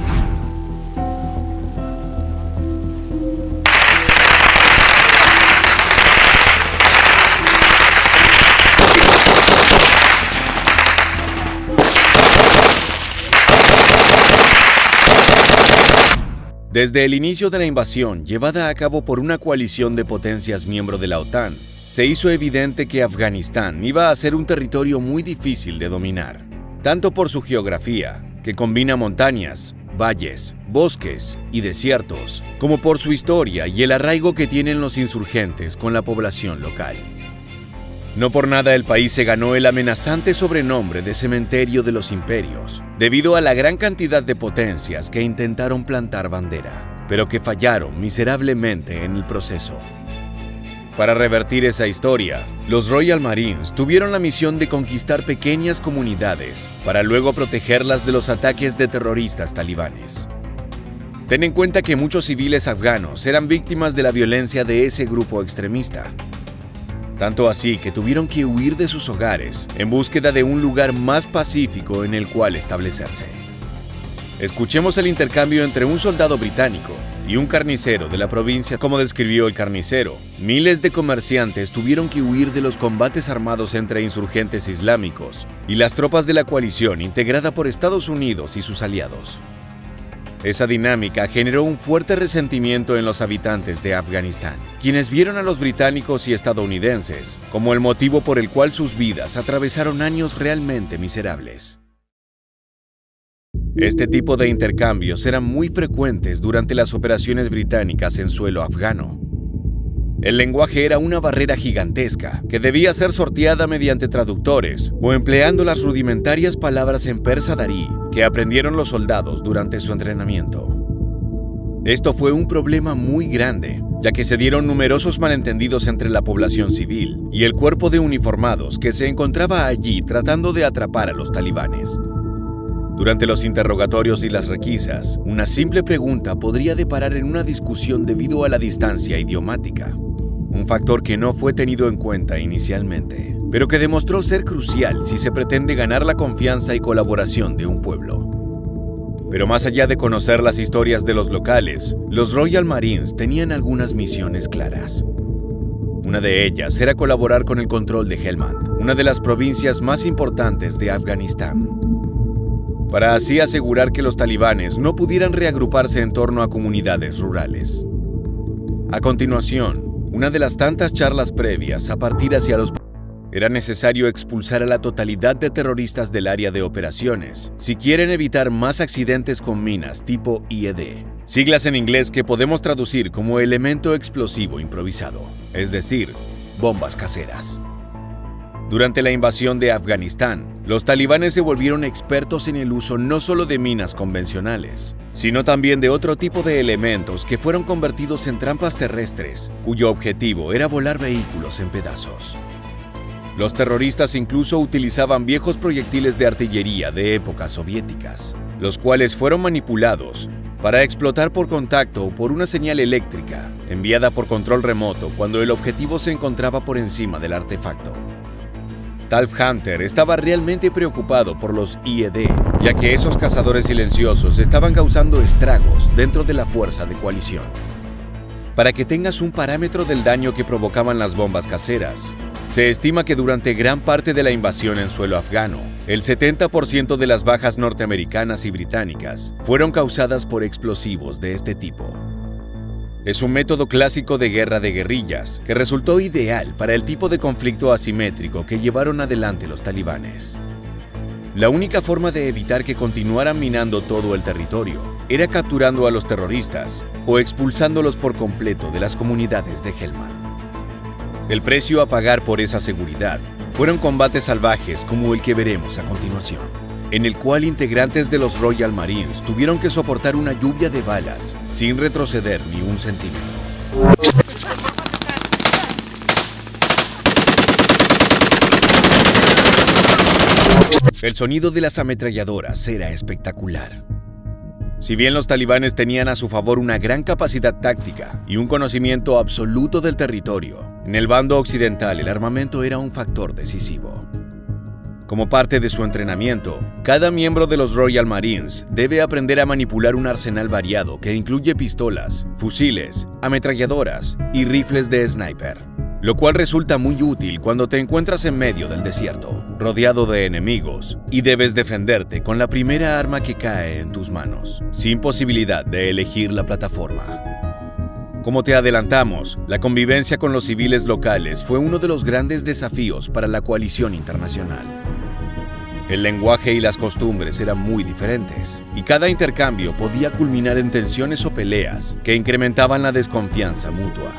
Desde el inicio de la invasión, llevada a cabo por una coalición de potencias miembro de la OTAN, se hizo evidente que Afganistán iba a ser un territorio muy difícil de dominar, tanto por su geografía, que combina montañas, valles, bosques y desiertos, como por su historia y el arraigo que tienen los insurgentes con la población local. No por nada el país se ganó el amenazante sobrenombre de Cementerio de los Imperios, debido a la gran cantidad de potencias que intentaron plantar bandera, pero que fallaron miserablemente en el proceso. Para revertir esa historia, los Royal Marines tuvieron la misión de conquistar pequeñas comunidades para luego protegerlas de los ataques de terroristas talibanes. Ten en cuenta que muchos civiles afganos eran víctimas de la violencia de ese grupo extremista. Tanto así que tuvieron que huir de sus hogares en búsqueda de un lugar más pacífico en el cual establecerse. Escuchemos el intercambio entre un soldado británico y un carnicero de la provincia. Como describió el carnicero, miles de comerciantes tuvieron que huir de los combates armados entre insurgentes islámicos y las tropas de la coalición integrada por Estados Unidos y sus aliados. Esa dinámica generó un fuerte resentimiento en los habitantes de Afganistán, quienes vieron a los británicos y estadounidenses como el motivo por el cual sus vidas atravesaron años realmente miserables. Este tipo de intercambios eran muy frecuentes durante las operaciones británicas en suelo afgano. El lenguaje era una barrera gigantesca que debía ser sorteada mediante traductores o empleando las rudimentarias palabras en persa darí que aprendieron los soldados durante su entrenamiento. Esto fue un problema muy grande, ya que se dieron numerosos malentendidos entre la población civil y el cuerpo de uniformados que se encontraba allí tratando de atrapar a los talibanes. Durante los interrogatorios y las requisas, una simple pregunta podría deparar en una discusión debido a la distancia idiomática. un factor que no fue tenido en cuenta inicialmente, pero que demostró ser crucial si se pretende ganar la confianza y colaboración de un pueblo. Pero más allá de conocer las historias de los locales, los Royal Marines tenían algunas misiones claras. Una de ellas era colaborar con el control de Helmand, una de las provincias más importantes de Afganistán, para así asegurar que los talibanes no pudieran reagruparse en torno a comunidades rurales. A continuación, una de las tantas charlas previas a partir hacia los... Era necesario expulsar a la totalidad de terroristas del área de operaciones si quieren evitar más accidentes con minas tipo IED, siglas en inglés que podemos traducir como elemento explosivo improvisado, es decir, bombas caseras. Durante la invasión de Afganistán, los talibanes se volvieron expertos en el uso no solo de minas convencionales, sino también de otro tipo de elementos que fueron convertidos en trampas terrestres, cuyo objetivo era volar vehículos en pedazos. Los terroristas incluso utilizaban viejos proyectiles de artillería de épocas soviéticas, los cuales fueron manipulados para explotar por contacto o por una señal eléctrica enviada por control remoto cuando el objetivo se encontraba por encima del artefacto. Talf Hunter estaba realmente preocupado por los IED, ya que esos cazadores silenciosos estaban causando estragos dentro de la fuerza de coalición. Para que tengas un parámetro del daño que provocaban las bombas caseras, se estima que durante gran parte de la invasión en suelo afgano, el 70% de las bajas norteamericanas y británicas fueron causadas por explosivos de este tipo. Es un método clásico de guerra de guerrillas que resultó ideal para el tipo de conflicto asimétrico que llevaron adelante los talibanes. La única forma de evitar que continuaran minando todo el territorio era capturando a los terroristas o expulsándolos por completo de las comunidades de Helmand. El precio a pagar por esa seguridad fueron combates salvajes como el que veremos a continuación, en el cual integrantes de los Royal Marines tuvieron que soportar una lluvia de balas sin retroceder ni un centímetro. El sonido de las ametralladoras era espectacular. Si bien los talibanes tenían a su favor una gran capacidad táctica y un conocimiento absoluto del territorio, en el bando occidental el armamento era un factor decisivo. Como parte de su entrenamiento, cada miembro de los Royal Marines debe aprender a manipular un arsenal variado que incluye pistolas, fusiles, ametralladoras y rifles de sniper, lo cual resulta muy útil cuando te encuentras en medio del desierto, rodeado de enemigos, y debes defenderte con la primera arma que cae en tus manos, sin posibilidad de elegir la plataforma. Como te adelantamos, la convivencia con los civiles locales fue uno de los grandes desafíos para la coalición internacional. El lenguaje y las costumbres eran muy diferentes, y cada intercambio podía culminar en tensiones o peleas que incrementaban la desconfianza mutua.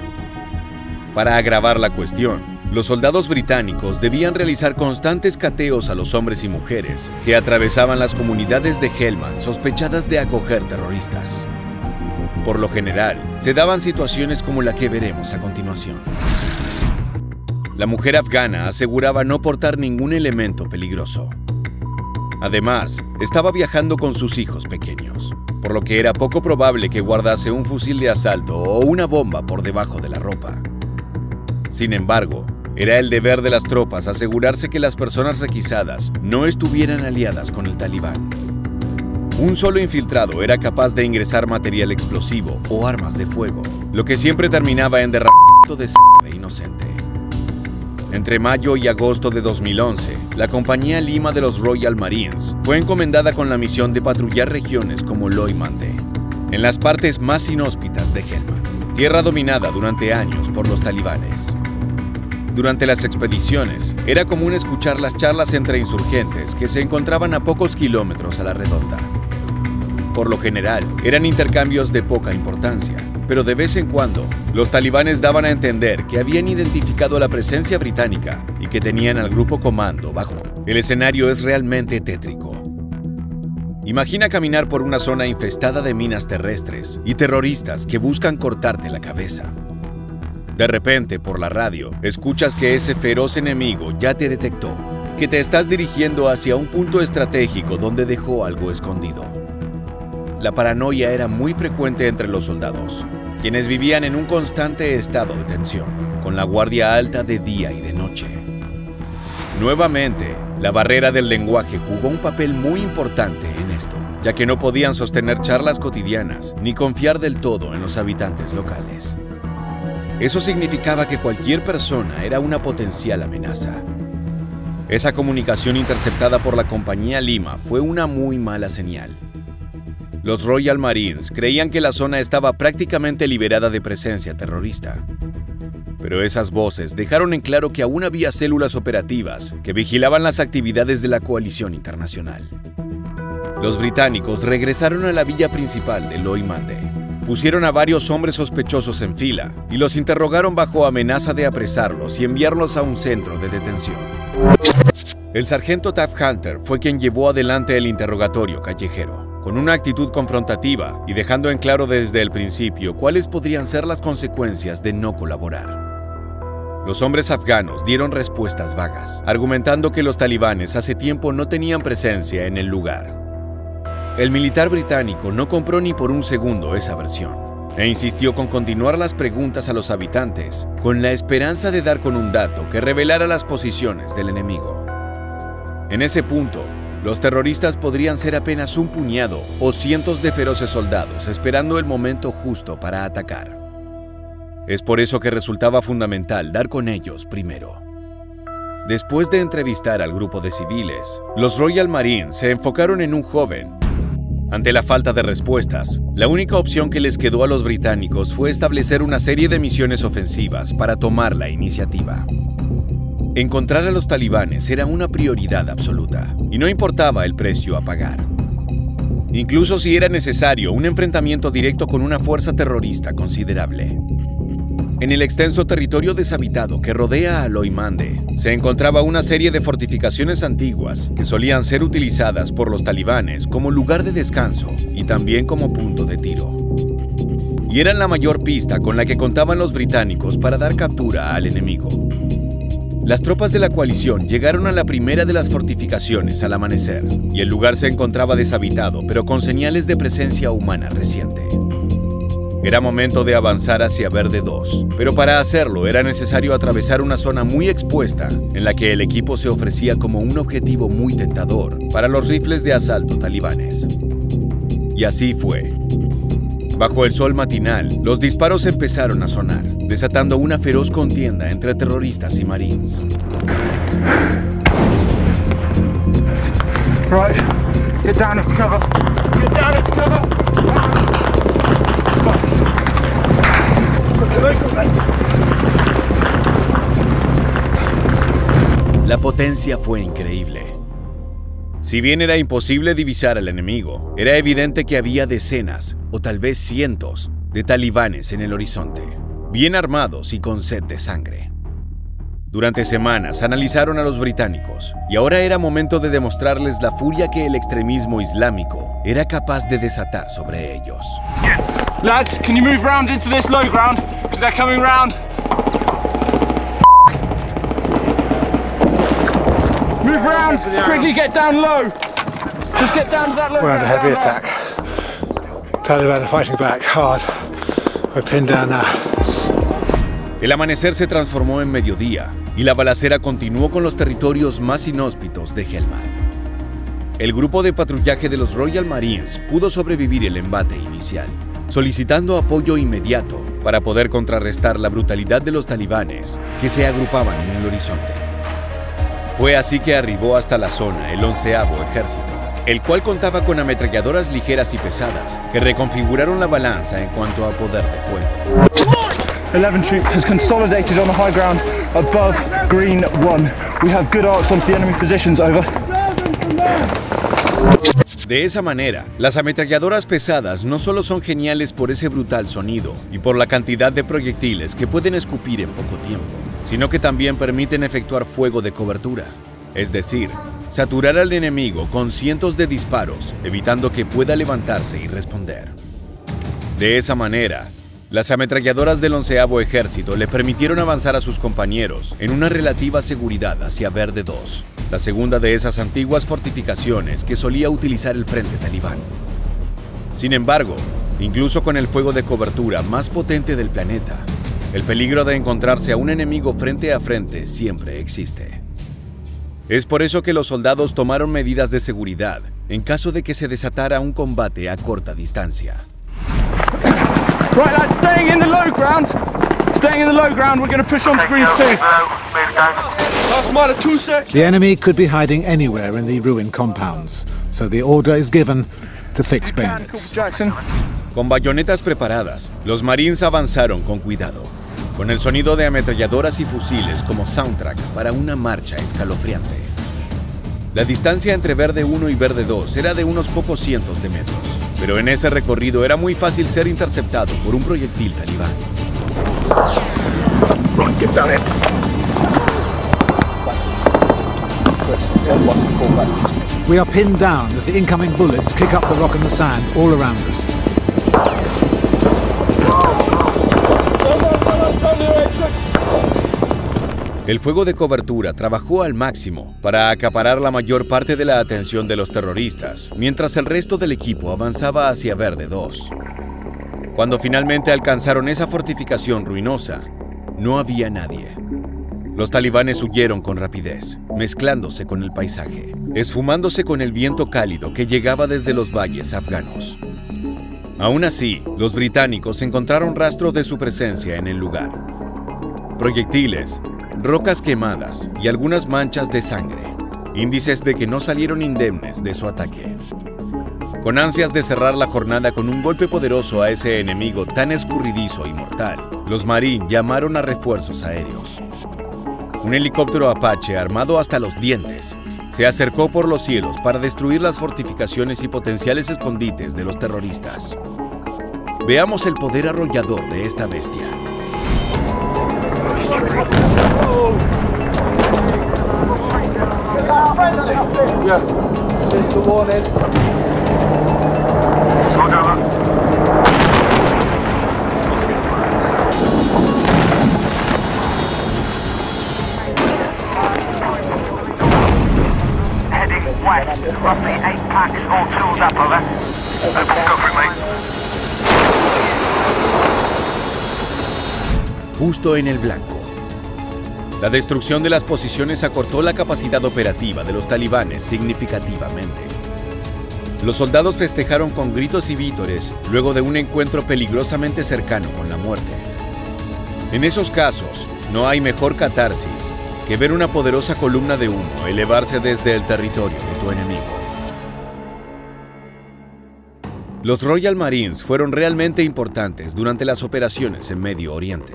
Para agravar la cuestión, los soldados británicos debían realizar constantes cateos a los hombres y mujeres que atravesaban las comunidades de Helmand sospechadas de acoger terroristas. Por lo general, se daban situaciones como la que veremos a continuación. La mujer afgana aseguraba no portar ningún elemento peligroso. Además, estaba viajando con sus hijos pequeños, por lo que era poco probable que guardase un fusil de asalto o una bomba por debajo de la ropa. Sin embargo, era el deber de las tropas asegurarse que las personas requisadas no estuvieran aliadas con el talibán. Un solo infiltrado era capaz de ingresar material explosivo o armas de fuego, lo que siempre terminaba en derramamiento de sangre inocente. Entre mayo y agosto de 2011, la Compañía Lima de los Royal Marines fue encomendada con la misión de patrullar regiones como Loy Mande, en las partes más inhóspitas de Helmand, tierra dominada durante años por los talibanes. Durante las expediciones, era común escuchar las charlas entre insurgentes que se encontraban a pocos kilómetros a la redonda. Por lo general, eran intercambios de poca importancia, pero de vez en cuando, los talibanes daban a entender que habían identificado la presencia británica y que tenían al grupo comando bajo. El escenario es realmente tétrico. Imagina caminar por una zona infestada de minas terrestres y terroristas que buscan cortarte la cabeza. De repente, por la radio, escuchas que ese feroz enemigo ya te detectó, que te estás dirigiendo hacia un punto estratégico donde dejó algo escondido. La paranoia era muy frecuente entre los soldados, quienes vivían en un constante estado de tensión, con la guardia alta de día y de noche. Nuevamente, la barrera del lenguaje jugó un papel muy importante en esto, ya que no podían sostener charlas cotidianas ni confiar del todo en los habitantes locales. Eso significaba que cualquier persona era una potencial amenaza. Esa comunicación interceptada por la compañía Lima fue una muy mala señal. Los Royal Marines creían que la zona estaba prácticamente liberada de presencia terrorista. Pero esas voces dejaron en claro que aún había células operativas que vigilaban las actividades de la coalición internacional. Los británicos regresaron a la villa principal de Loy-Mande. Pusieron a varios hombres sospechosos en fila y los interrogaron bajo amenaza de apresarlos y enviarlos a un centro de detención. El sargento Taft Hunter fue quien llevó adelante el interrogatorio callejero, con una actitud confrontativa y dejando en claro desde el principio cuáles podrían ser las consecuencias de no colaborar. Los hombres afganos dieron respuestas vagas, argumentando que los talibanes hace tiempo no tenían presencia en el lugar. El militar británico no compró ni por un segundo esa versión, e insistió con continuar las preguntas a los habitantes, con la esperanza de dar con un dato que revelara las posiciones del enemigo. En ese punto, los terroristas podrían ser apenas un puñado o cientos de feroces soldados esperando el momento justo para atacar. Es por eso que resultaba fundamental dar con ellos primero. Después de entrevistar al grupo de civiles, los Royal Marines se enfocaron en un joven. Ante la falta de respuestas, la única opción que les quedó a los británicos fue establecer una serie de misiones ofensivas para tomar la iniciativa. Encontrar a los talibanes era una prioridad absoluta, y no importaba el precio a pagar. Incluso si era necesario un enfrentamiento directo con una fuerza terrorista considerable. En el extenso territorio deshabitado que rodea a Loy-Mande, se encontraba una serie de fortificaciones antiguas que solían ser utilizadas por los talibanes como lugar de descanso y también como punto de tiro. Y eran la mayor pista con la que contaban los británicos para dar captura al enemigo. Las tropas de la coalición llegaron a la primera de las fortificaciones al amanecer, y el lugar se encontraba deshabitado, pero con señales de presencia humana reciente. Era momento de avanzar hacia Verde 2, pero para hacerlo era necesario atravesar una zona muy expuesta, en la que el equipo se ofrecía como un objetivo muy tentador para los rifles de asalto talibanes. Y así fue. Bajo el sol matinal, los disparos empezaron a sonar, desatando una feroz contienda entre terroristas y marines. Right, get down its cover. Get down its cover. La potencia fue increíble. Si bien era imposible divisar al enemigo, era evidente que había decenas, o tal vez cientos, de talibanes en el horizonte, bien armados y con sed de sangre. Durante semanas analizaron a los británicos, y ahora era momento de demostrarles la furia que el extremismo islámico era capaz de desatar sobre ellos. Lads, can you move round into this low ground? Because they're coming round. Move round, quickly get down low. Just get down to that low ground. We're under heavy attack. Taliban are fighting back hard. We're pinned down now. El amanecer se transformó en mediodía y la balacera continuó con los territorios más inhóspitos de Helmand. El grupo de patrullaje de los Royal Marines pudo sobrevivir el embate inicial, solicitando apoyo inmediato para poder contrarrestar la brutalidad de los talibanes que se agrupaban en el horizonte. Fue así que arribó hasta la zona el 11º Ejército, el cual contaba con ametralladoras ligeras y pesadas que reconfiguraron la balanza en cuanto a poder de fuego. 11 Troop has consolidated on the high ground above Green 1. We have good arcs onto the enemy positions, over. De esa manera, las ametralladoras pesadas no solo son geniales por ese brutal sonido y por la cantidad de proyectiles que pueden escupir en poco tiempo, sino que también permiten efectuar fuego de cobertura, es decir, saturar al enemigo con cientos de disparos, evitando que pueda levantarse y responder. De esa manera, las ametralladoras del 11º Ejército le permitieron avanzar a sus compañeros en una relativa seguridad hacia Verde 2, la segunda de esas antiguas fortificaciones que solía utilizar el frente talibán. Sin embargo, incluso con el fuego de cobertura más potente del planeta, El peligro de encontrarse a un enemigo frente a frente siempre existe. Es por eso que los soldados tomaron medidas de seguridad en caso de que se desatara un combate a corta distancia. Right, lads, staying in the low ground. Staying in the low ground, we're going to push on to green 2. Last mile at 2 sec. The enemy could be hiding anywhere in the ruined compounds, so the order is given to fix bayonets. Jackson. Con bayonetas preparadas, los Marines avanzaron con cuidado, con el sonido de ametralladoras y fusiles como soundtrack para una marcha escalofriante. La distancia entre Verde 1 y Verde 2 era de unos pocos cientos de metros, pero en ese recorrido era muy fácil ser interceptado por un proyectil talibán. We are pinned down as the incoming bullets kick up the rock and the sand all around us. El fuego de cobertura trabajó al máximo para acaparar la mayor parte de la atención de los terroristas, mientras el resto del equipo avanzaba hacia Verde 2. Cuando finalmente alcanzaron esa fortificación ruinosa, no había nadie. Los talibanes huyeron con rapidez, mezclándose con el paisaje, esfumándose con el viento cálido que llegaba desde los valles afganos. Aún así, los británicos encontraron rastros de su presencia en el lugar. Proyectiles, rocas quemadas y algunas manchas de sangre, índices de que no salieron indemnes de su ataque. Con ansias de cerrar la jornada con un golpe poderoso a ese enemigo tan escurridizo y mortal, los Marines llamaron a refuerzos aéreos. Un helicóptero Apache armado hasta los dientes se acercó por los cielos para destruir las fortificaciones y potenciales escondites de los terroristas. Veamos el poder arrollador de esta bestia. West, roughly 8 packs, all tools up, over. Go for it, mate. Justo en el blanco. La destrucción de las posiciones acortó la capacidad operativa de los talibanes significativamente. Los soldados festejaron con gritos y vítores luego de un encuentro peligrosamente cercano con la muerte. En esos casos, no hay mejor catarsis que ver una poderosa columna de humo elevarse desde el territorio de tu enemigo. Los Royal Marines fueron realmente importantes durante las operaciones en Medio Oriente.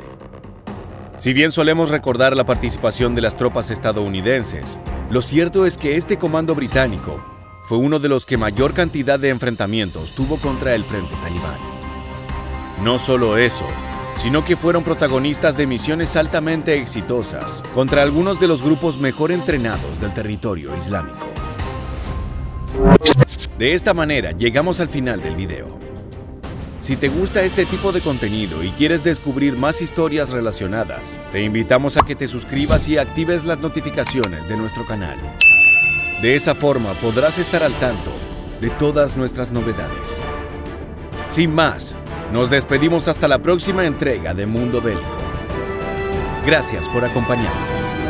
Si bien solemos recordar la participación de las tropas estadounidenses, lo cierto es que este comando británico fue uno de los que mayor cantidad de enfrentamientos tuvo contra el frente talibán. No solo eso, sino que fueron protagonistas de misiones altamente exitosas contra algunos de los grupos mejor entrenados del territorio islámico. De esta manera llegamos al final del video. Si te gusta este tipo de contenido y quieres descubrir más historias relacionadas, te invitamos a que te suscribas y actives las notificaciones de nuestro canal. De esa forma podrás estar al tanto de todas nuestras novedades. Sin más, nos despedimos hasta la próxima entrega de Mundo Bélico. Gracias por acompañarnos.